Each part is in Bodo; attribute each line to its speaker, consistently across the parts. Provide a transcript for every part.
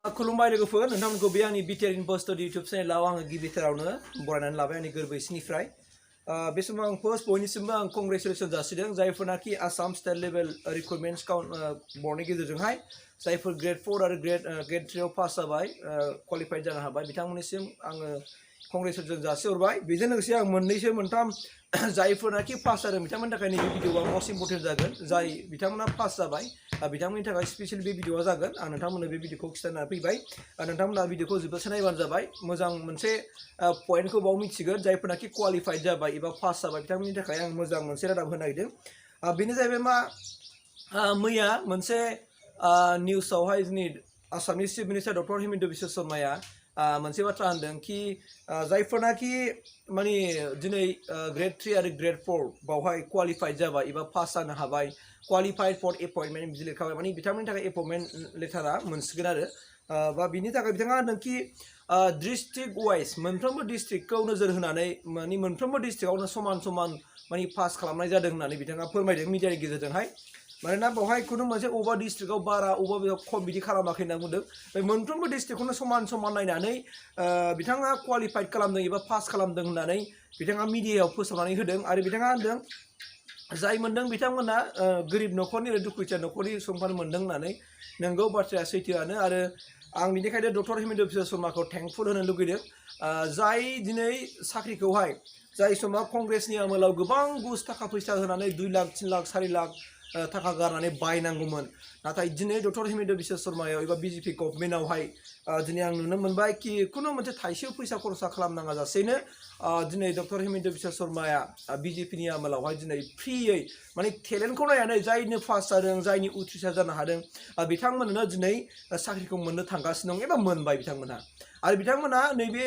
Speaker 1: खुलुमबाय लोगोफोर नोंथांमोनखौ बे आंनि Btrinfostudio YouTube चेनेलाव आङो गिबिथारावनो बरायनानै लाबाय आंनि गोरबोसिनिफ्राय बे समाव आं फार्स्ट बयनिसिमबो आं कंग्रेचुलेसन जासिदों जायफोरनाखि आसाम स्टेट लेभेल रिक्रुटमेन्ट बर्डनि गेजेरजोंहाय जायफोर ग्रेड 4 आरो ग्रेड 3 आव पास जाबाय क्वालिफाइड जानो हाबाय बिथांमोननिसिम आङो कंग्रेचुलेसन जासिहरबाय बेजों लोगोसे आं मोननैसो मोनथाम जायफोरनाखि पास जादों बिथांमोननि थाखाय नैबे भिडिअआ मोस्ट इम्परटेन्ट जागोन जाय बिथांमोना पास जाबाय बिथांमोननि थाखाय स्पेशल बे भिडिअआ जागोन आं नोंथांमोननो बे भिडिअखौ खिथाना फैबाय नोंथांमोना भिडिअखौ जोबजासे नायबानो जाबाय मोजां मोनसे पइन्टखौ बाव मिथिगोन जायफोरनाखि क्वालिफाइड जाबाय एबा पास जाबाय बिथांमोननि थाखाय आं मोजां मोनसे रादाब होनो नागिरदों बेनो जाहैबाय मा मैया मोनसे निउसावहाय जोंनि आसामनि chief minister doctor Himanta Biswa शर्माया मोनसे बाथ्रा होनदों कि जायफोरनाखि माने दिनै ग्रेड 3 आरो ग्रेड 4 बावहाय क्वालिफाइड जाबाय एबा पास जानो हाबाय क्वालिफाइड फर एपइन्टमेन्ट बिदि लिरखाबाय माने बिथांमोननि थाखाय एपइन्टमेन्ट लेटारा मोनसिगोन आरो बा बिनि थाखाय बिथाङा होनदों कि डिस्ट्रिक्ट वाइज मोनफ्रोमबो डिस्ट्रिक्टखौ नोजोर होनानै माने मोनफ्रोमबो डिस्ट्रिक्टआवनो समान समान माने पास खालामनाय जादों होननानै बिथाङा फोरमायदों मिडियानि गेजेरजोंहाय मानोना बेवहाय खुनु मोनसे अबेबा डिस्ट्रिक्टआव बारा अबेबा खम बिदि खालामाखै होनना बुंदों मोनफ्रोमबो डिस्ट्रिक्टखौनो समान समान नायनानै बिथाङा क्वालिफाइड खालामदों एबा पास खालामदों होननानै बिथाङा मिडियायाव फोसावनानै होदों आरो बिथाङा होनदों जाय मोनदों बिथांमोना गोरिब न'खरनि आरो दुखुथिया न'खरनि सुबुंफोर मोनदों होननानै नंगौ बाथ्राया सैथोआनो आरो आं बिनिखायनो डक्टर हिमन्त बिश्व शर्माखौ थेंकफुल होनो लुगैदों जाय दिनै साख्रिखौहाय जाय समाव कंग्रेसनि आमोलाव गोबां घुस थाखा फैसा होनानै 2 लाख 3 लाख 4 लाख थाखा गारनानै बायनांगौमोन नाथाय दिनै डक्टर हिमन्त बिश्व शर्मायाव एबा बिजेपि गभर्नमेन्टआवहाय दिनै आं नुनो मोनबाय कि खुनु मोनसे थाइसे फैसा खरसा खालामनाङा जासेनो दिनै डक्टर हिमन्त बिश्व शर्माया बिजेपिनि आमोलावहाय दिनै फ्रियै माने टेलेन्टखौ नायनानै जायनो पास जादों जायनि उथ्रिसार जानो हादों बिथांमोननो दिनै साख्रिखौ मोननो थांगासिनो दं एबा मोनबाय बिथांमोनहा आरो बिथांमोना नैबे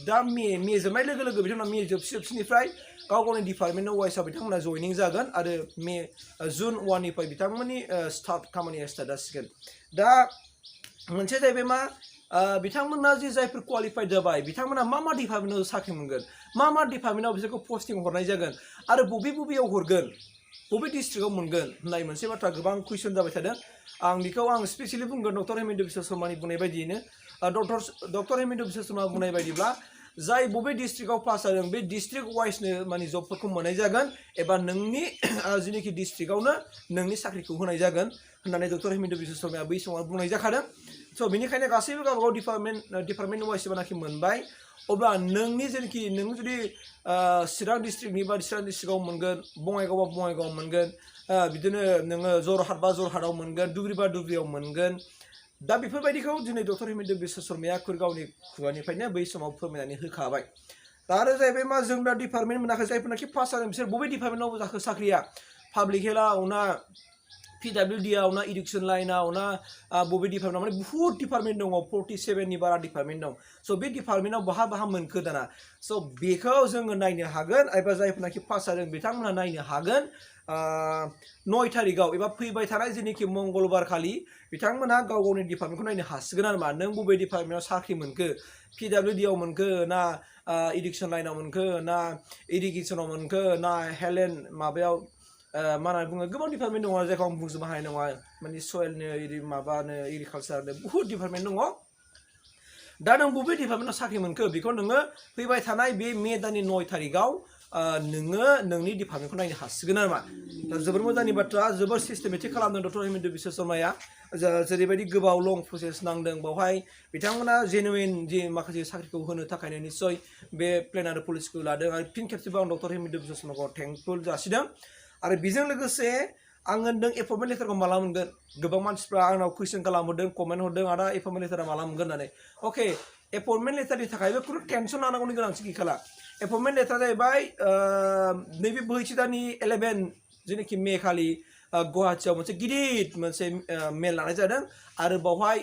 Speaker 1: दा मे जोबनाय लोगो लोगो बिथांमोना मे जोबसिनिफ्राय गाव गावनि डिपार्टमेन्ट वाइसआव बिथांमोना जयनिं जागोन आरो जुन 1 निफ्राय बिथांमोननि खामानिया स्टार्ट जासिगोन दा मोनसे जाहैबाय मा बिथांमोना जे जायफोर क्वालिफाइड जाबाय बिथांमोना मा डिपार्टमेन्टआव साख्रि मोनगोन मा डिपार्टमेन्टआव बिसोरखौ पस्टिं हरनाय जागोन आरो बबेयाव हरगोन बबे डिस्ट्रिक्टआव मोनगोन होननाय मोनसे बाथ्रा गोबां कुइसन जाबाय थादों आं स्पेशली बुंगोन डक्टर हिमन्त बिश्व शर्मानि बुंनाय बायदियैनो डक्टर हिमन्त बिश्व शर्मा बुंनाय बायदिब्ला जाय बबे डिस्ट्रिक्टआव पास जादों बे डिस्ट्रिक्ट वाइसनो माने जबफोरखौ मोननाय जागोन एबा नोंनि जिनिखि डिस्ट्रिक्टआवनो नोंनि साख्रिखौ होनाय जागोन होननानै डक्टर हिमन्त बिश्व शर्माया बै समाव बुंनाय जाखादों स' बेनिखायनो गासैबो गावबागाव डिपार्टमेन्ट वाइस जेब्लानाखि मोनबाय अब्ला नोंनि जेनाखि नों जुदि चिरां डिस्ट्रिक्टनि बा चिरां डिस्ट्रिक्टआव मोनगोन बङाइगावबा बङाइगावआव मोनगोन बिदिनो नोङो जरहाटबा जरहाटआव मोनगोन धुब्रिबा धुब्रियाव मोनगोन दा बेफोरबायदिखौ दिनै डक्टर हिमन्त बिश्व शर्माया गावनि खुगानिफ्रायनो बै समाव फोरमायनानै होखाबाय दा आरो जाहैबाय मा जों दा डिपार्टमेन्ट मोनाखै जायफोरनाखि पास जादों बिसोर बबे डिपार्टमेन्टआव जाखो साख्रिया पाब्लिक हेल्थआव ना PWDआव ना इडुकेसन लाइनाव ना बबे डिपार्टमेन्टआव माने बहुत डिपार्टमेन्ट दङ 47नि बारा डिपार्टमेन्ट दं स' बे डिपार्टमेन्टआव बहा मोनखो दाना स' बेखौ जोङो नायनो हागोन एबा जायफोरनाखि पास जादों बिथांमोनहा नायनो हागोन 9 तारिखआव एबा फैबाय थानाय जेनाखि मंगलबार खालि बिथांमोनहा गाव गावनि डिपार्टमेन्टखौ नायनो हासिगोन आरो मा नों बबे डिपार्टमेन्टआव साख्रि मोनखो PWDआव मोनखो ना इडुकेसन लाइनाव मोनखो ना इरिगेसनाव मोनखो ना हेल्थ माबायाव मा होनना बुङो गोबां डिपार्टमेन्ट दङ जायखौ आं बुंजोबनो हानाय नङा माने सयेलनो माबानो एग्रिकालसारनो बहुत डिपार्टमेन्ट दङ दा नों बबे डिपार्टमेन्टआव साख्रि मोनखो बेखौ नोङो फैबाय थानाय बे मे दाननि 9 तारिखआव नोङो नोंनि डिपार्टमेन्टखौ नायनो हासिगोन आरो मा दा जोबोर मोजांनि बाथ्रा जोबोर सिस्टेमेटिक खालामदों डक्टर हिमन्त बिश्व शर्माया जेरैबायदि गोबाव लं प्रसेस नांदों बावहाय बिथांमोना जेनुइन जे माखासे साख्रिखौ होनो थाखायनो निस्सय बे प्लेन आरो पलिसिखौ लादों आरो फिन खेबसेबाव आं डक्टर हिमन्त बिश्व शर्माखौ थेंकफुल जासिदों आरो बेजों लोगोसे आं होनदों एपइन्टमेन्ट लेटारखौ माला मोनगोन गोबां मानसिफ्रा आंनाव कुइसन खालामहरदों कमेन्ट हरदों आदा एपइन्टमेन्ट लेटारा माला मोनगोन होननानै अके एपइन्टमेन्ट लेटारनि थाखायबो खुनु टेनसन लानांगौनि गोनांथि गैखाला एपइन्टमेन्ट लेटारा जाहैबाय नैबे बैसो दाननि 11 जेनाखि मे खालि गुवाहाटियाव मोनसे गिदिर मोनसे मेल लानाय जादों आरो बावहाय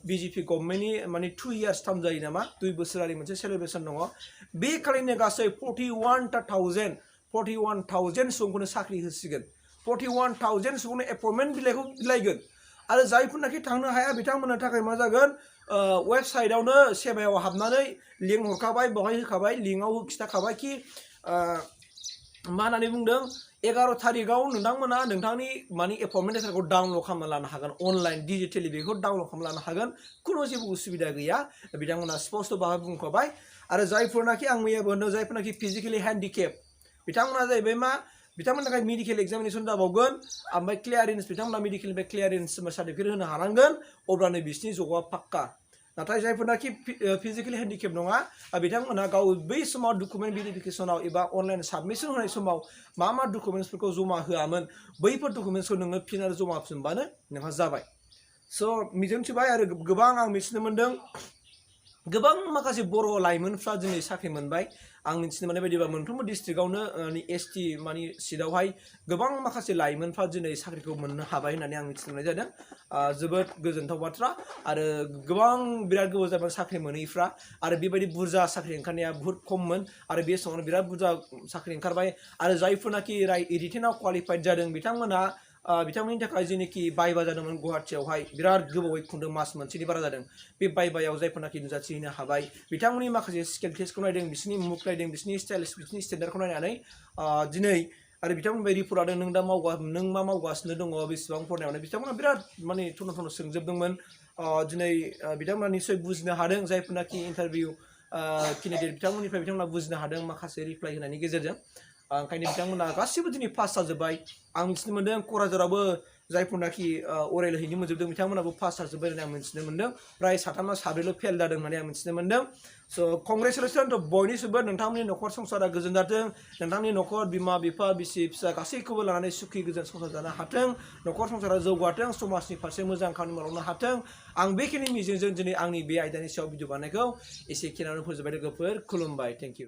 Speaker 1: बिजेपि गभर्नमेन्टनि माने 2 इयार्स टार्म जायो नामा 2 बोसोरारि मोनसे सेलेब्रेसन दङ बे खालिनो गासै 41,000 सुबुंखौनो साख्रि होसिगोन 41,000 सुबुंनो एपइन्टमेन्ट बिलाइखौ बिलाइगोन आरो जायफोरनाखि थांनो हाया बिथांमोननो थाखाय मा जागोन वेबसाइटआवनो सेबायाव हाबनानै लिंक हरखाबाय बावहाय होखाबाय लिंकआव खिथाखाबाय कि मा होननानै बुंदों 11 थारिखआव नोंथांमोना नोंथांनि माने एपइन्टमेन्ट लेटारखौ डाउनलड खालामना लानो हागोन अनलाइन डिजिटेलि बेखौ डाउनलड खालामना लानो हागोन खुनु जेबो उसुबिदा गैया बिथांमोना स्पष्ट भाबै बुंखाबाय आरो जायफोरनाखि आं मैयाबो होनदों जायफोरनाखि फिजिकेलि हेन्डिकेप बिथांमोना जाहैबाय मा बिथांमोननि थाखाय मेडिकेल एग्जामिनेसन जाबावगोन ओमफ्राय क्लियारेन्स बिथांमोना मेडिकेलनिफ्राय क्लियारेन्स सार्टिफिकेट होनो हानांगोन अब्लानो बिसोरनि जबआ पाक्का नाथाय जायफोरनाखि फिजिकेलि हेन्डिकेप नङा बिथांमोना गाव बै समाव डकुमेन्ट भेरिफिकेसनाव एबा अनलाइन साबमिसन होनाय समाव मा डकुमेन्ट्सफोरखौ जमा होआमोन बैफोर डकुमेन्ट्सखौ नोङो फिन आरो जमा होफिनबानो नोंहा जाबाय स' मिजिंथिबाय आरो गोबां आं मिथिनो मोन्दों गोबां माखासे बर' लाइमोनफ्रा दिनै साख्रि मोनबाय आं मिथिनो मोननाय बायदिबा मोनफ्रोमबो डिस्ट्रिक्टआवनो एसटि माने सिटआवहाय गोबां माखासे लाइमोनफ्रा दिनै साख्रिखौ मोननो हाबाय होननानै आं मिथिनो मोननाय जादों जोबोद गोजोनथाव बाथ्रा आरो गोबां बिराद गोबाव जाबाय साख्रि मोनैफ्रा आरो बेबायदि बुरजा साख्रि ओंखारनाया बुहुत खममोन आरो बे समावनो बिराद बुरजा साख्रि ओंखारबाय आरो जायफोरनाखि रिटेनाव क्वालिफाइड जादों बिथांमोना बिथांमोननि थाखाय जेनोखि बायबा जादोंमोन गुवाहाटियावहाय बिराद गोबावै खुंदों मास मोनसेनि बारा जादों बे बायबायाव जायफोरनाखि नुजाथिहैनो हाबाय बिथांमोननि माखासे स्किल टेस्टखौ नायदों बिसोरनि मुभ नायदों बिसोरनि स्टाइल बिसोरनि स्टेन्डार्डखौ नायनानै दिनै आरो बिथांमोननिफ्राय रिपर्ट लादों नों मा मावगासिनो दङ बेसेबां फरायनायावनो बिथांमोना बिराद माने थन' सोंजोबदोंमोन दिनै बिथांमोना निस्सय बुजिनो हादों जायफोरनाखि इन्टारभिउ केन्डिडेट बिथांमोननिफ्राय बिथांमोना बुजिनो हादों माखासे रिप्लाइ होनायनि गेजेरजों ओंखायनो बिथांमोना गासिबो दिनै पास जाजोब्बाय आं मिथिनो मोन्दों क'क्राझारावबो जायफोरनाखि अरेल हैनो मोनजोबदों बिथांमोनाबो पास जाजोब्बाय होननानै आं मिथिनो मोन्दों प्राय 3 4 फेल जादों होननानै आं मिथिनो मोन्दों स' कंग्रेचुलेसन बयनिसिमबो नोंथांमोननि न'खर संसारा गोजोन जाथों नोंथांनि न'खर बिमा बिफा बिसि फिसा गासैखौबो लानानै सुखि गोजोन संसार जानो हाथों न'खर संसारा जौगाथों समाजनि फारसे मोजां खामानि मावलांनो हाथों आं बेखिनि मिजिंजों दिनै आंनि बे आयदानि सायाव भिडिअ बानायनायखौ एसेखिनियावनो फोजोबबाय लोगोफोर खुलुमबाय थेंक इउ